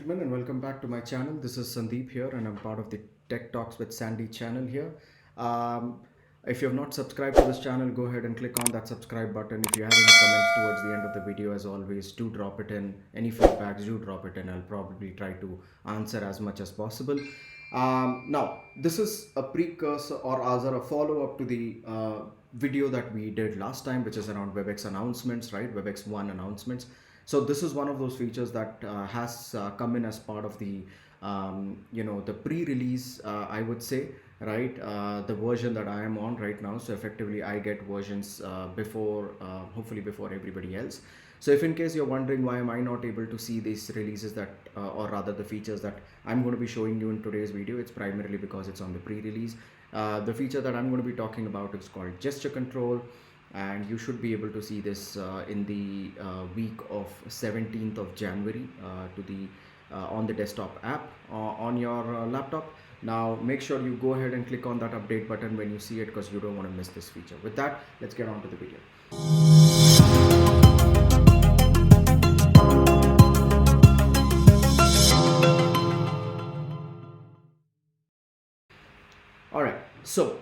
gentlemen, and welcome back to my channel. This is Sandeep here, and I'm part of the Tech Talks with Sandy channel here. Um, if you have not subscribed to this channel, go ahead and click on that subscribe button. If you have any comments towards the end of the video, as always, do drop it in. Any feedbacks, do drop it in. I'll probably try to answer as much as possible. Now, this is a precursor or rather a follow up to the video that we did last time, which is around Webex announcements, right? Webex 1 announcements. So this is one of those features that has come in as part of the the pre-release, I would say, right? The version that I am on right now. So effectively, I get versions before, hopefully before everybody else. So if in case you're wondering why am I not able to see these releases that, or rather the features that I'm going to be showing you in today's video, it's primarily because it's on the pre-release. The feature that I'm going to be talking about is called gesture control, and you should be able to see this in the week of 17th of January to the on the desktop app on your laptop. Now make sure you go ahead and click on that update button when you see it, because you don't want to miss this feature. With that, let's get on to the video. All right, so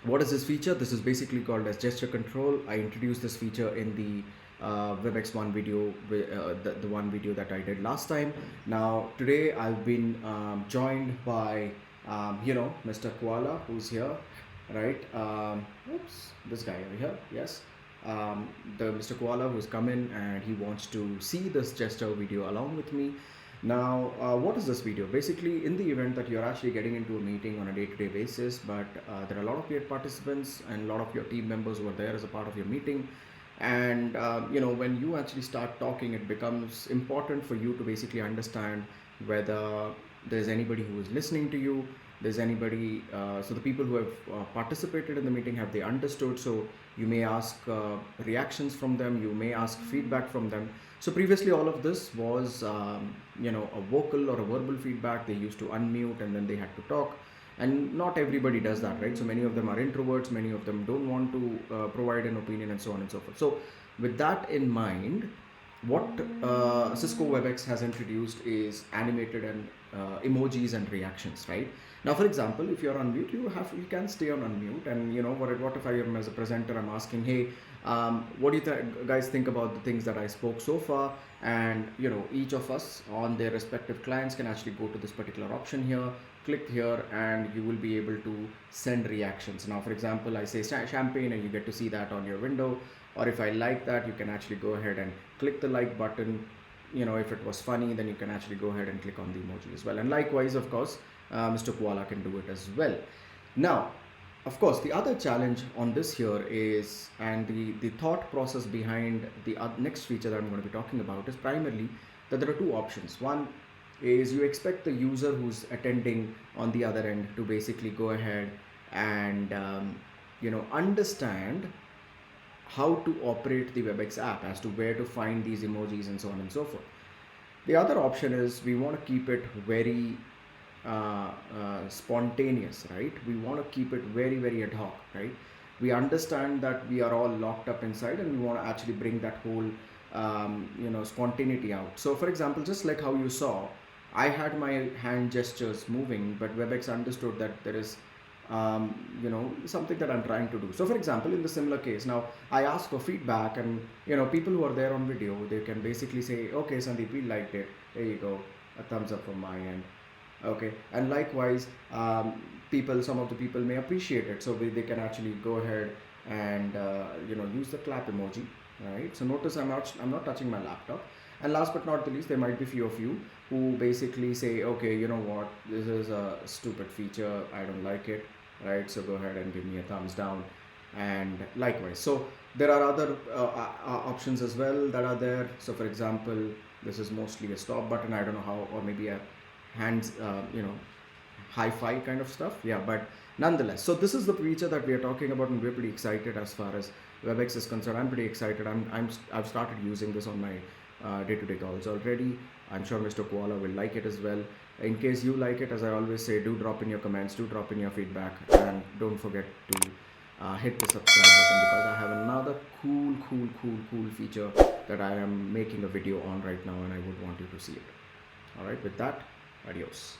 what is this feature? This is basically called as gesture control. I introduced this feature in the Webex 1 video, the one video that I did last time. Now today I've been joined by Mr. Koala, who's here, right? Oops, this guy over here, yes. The Mr. Koala who's come in and he wants to see this gesture video along with me. Now, what is this video? Basically, in the event that you're actually getting into a meeting on a day-to-day basis, but there are a lot of your participants and a lot of your team members who are there as a part of your meeting. And, when you actually start talking, it becomes important for you to basically understand whether there's anybody who is listening to you, there's anybody, so the people who have participated in the meeting, have they understood? So you may ask reactions from them, you may ask feedback from them. So previously all of this was a vocal or a verbal feedback. They used to unmute and then they had to talk, and not everybody does that, right? So many of them are introverts, many of them don't want to provide an opinion, and so on and so forth. So with that in mind, what Cisco Webex has introduced is animated and emojis and reactions, right? Now, for example, if you're on mute, you can stay on unmute, and what if I am as a presenter, I'm asking, hey, what do you guys think about the things that I spoke so far? And each of us on their respective clients can actually go to this particular option here, click here, and you will be able to send reactions. Now, for example, I say champagne, and you get to see that on your window. Or if I like that, you can actually go ahead and click the like button. If it was funny, then you can actually go ahead and click on the emoji as well. And likewise, of course, Mr. Koala can do it as well. Now, of course, the other challenge on this here is, and the thought process behind the next feature that I'm going to be talking about is primarily that there are two options. One is you expect the user who's attending on the other end to basically go ahead and understand how to operate the Webex app, as to where to find these emojis and so on and so forth. The other option is we want to keep it very spontaneous, right? We want to keep it very, very ad hoc, right? We understand that we are all locked up inside, and we want to actually bring that whole spontaneity out. So for example, just like how you saw, I had my hand gestures moving, but Webex understood that there is something that I'm trying to do. So for example, in the similar case, now I ask for feedback, and people who are there on video, they can basically say, okay, Sandeep, we liked it, there you go, a thumbs up from my end. Okay, and likewise, some of the people may appreciate it, so they can actually go ahead and use the clap emoji, right? So notice I'm not touching my laptop. And last but not the least, there might be few of you who basically say, okay, you know what, this is a stupid feature, I don't like it, right? So go ahead and give me a thumbs down, and likewise. So there are other options as well that are there. So for example, this is mostly a stop button, I don't know how, or maybe a hands, hi-fi kind of stuff. Yeah, but nonetheless, so this is the feature that we are talking about, and we're pretty excited as far as Webex is concerned. I'm pretty excited. I've started using this on my day-to-day calls already. I'm sure Mr. Koala will like it as well. In case you like it, as I always say, do drop in your comments, do drop in your feedback, and don't forget to hit the subscribe button, because I have another cool feature that I am making a video on right now, and I would want you to see it. All right, with that, adios.